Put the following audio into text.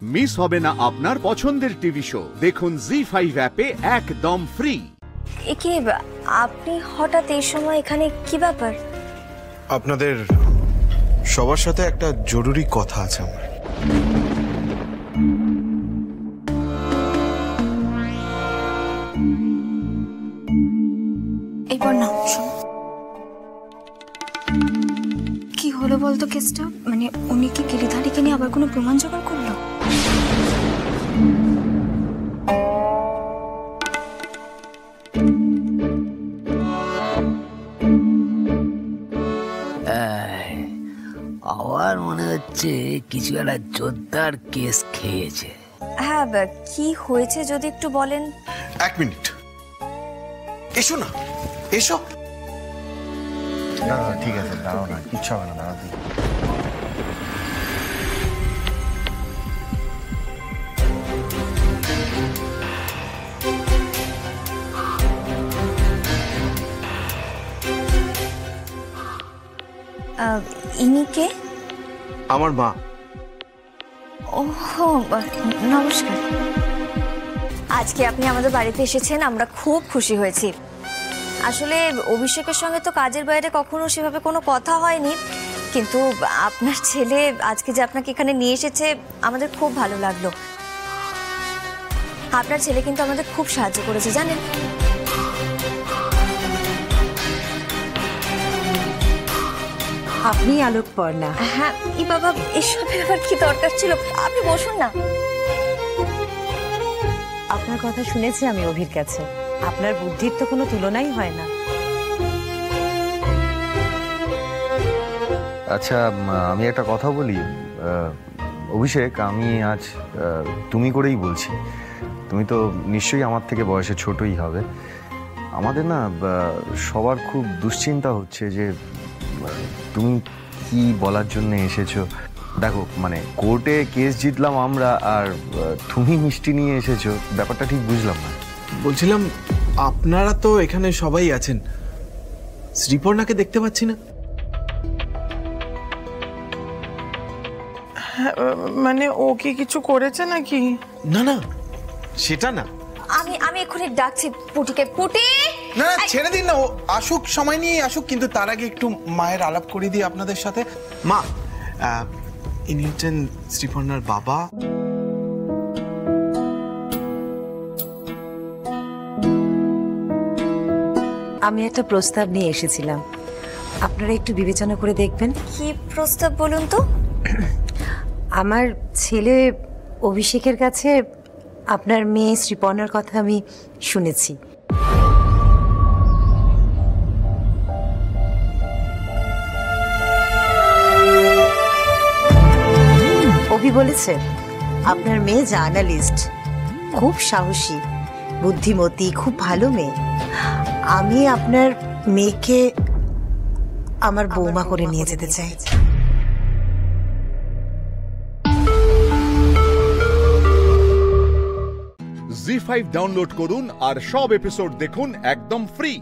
Miss হবে না আপনার পছন্দের টিভি শো। দেখুন জি5 অ্যাপে একদম ফ্রি। একে আপনি হঠাৎ এই সময় এখানে কি ব্যাপার? আপনাদের সবার সাথে একটা জরুরি কথা আছে আমার। এইবার না শোনো, কি হলো বলতো কেসটা? মানে উনি কি গিরিধারীকে নিয়ে আবার কোনো প্রমাণ জোগাড় করলো? আমার মনে হচ্ছে কিছু একটা জোরদার কেস খেয়েছে। হ্যাঁ, কি হয়েছে যদি একটু বলেন। এক মিনিট, এসো না, এসো। না না ঠিক আছে, দাঁড়াও না, কিচ্ছু হবে না, দাঁড়াও। ইনি কে? আমার মা। ওহো, নমস্কার। আজকে আপনি আমাদের বাড়িতে এসেছেন, আমরা খুব খুশি হয়েছি। আসলে অভিষেকের সঙ্গে তো কাজের বাইরে কখনো সেভাবে কোনো কথা হয়নি, কিন্তু আপনার ছেলে আজকে যে আপনাকে এখানে নিয়ে এসেছে আমাদের খুব ভালো লাগলো। আপনার ছেলে কিন্তু আমাদের খুব সাহায্য করেছে জানেন। আপনি আলোকপর্ণা? হ্যাঁ। এই বাবা, এসবের আবার কি দরকার ছিল? আপনি বসুন না। আপনার কথা শুনেছি আমি অভির কাছে, আপনার বুদ্ধির তো কোনো তুলনাই হয় না। আচ্ছা, আমি একটা কথা বলি অভিষেক, আমি আজ তুমি করেই বলছি। তুমি তো নিশ্চয়ই আমার থেকে বয়সে ছোটই হবে। আমাদের না সবার খুব দুশ্চিন্তা হচ্ছে যে তুমি কি বলার জন্য এসেছো। দেখো, মানে কোর্টে কেস জিতলাম আমরা, আর তুমি মিষ্টি নিয়ে এসেছো, ব্যাপারটা ঠিক বুঝলাম না। বলছিলাম আপনারা তো এখানে সবাই আছেন, শ্রীপর্ণাকে দেখতে পাচ্ছি না। মানে ও কি কিছু করেছে নাকি? না না, সেটা না। আমি এক্ষুনি ডাকছি পুটিকে। পুটি, না না, ছেড়ে দিন না, ও আসুক, সময় নিয়ে আসুক, কিন্তু তার আগে একটু মায়ের আলাপ করে দিই আপনাদের সাথে। মা, ইনি হচ্ছেন শ্রীপর্ণার বাবা। আমি একটা প্রস্তাব নিয়ে এসেছিলাম, আপনারা একটু বিবেচনা করে দেখবেন। কি প্রস্তাব বলুন তো? আমার ছেলে অভিষেকের কাছে আপনার মেয়ে শ্রীপর্ণার কথা আমি শুনেছি। অভি বলেছে আপনার মেয়ে জার্নালিস্ট, খুব সাহসী, বুদ্ধিমতী, খুব ভালো মেয়ে। আমি আপনার মেয়েকে আমার বৌমা করে নিয়ে যেতে চাই। জি5 ডাউনলোড করুন আর সব এপিসোড দেখুন একদম ফ্রি।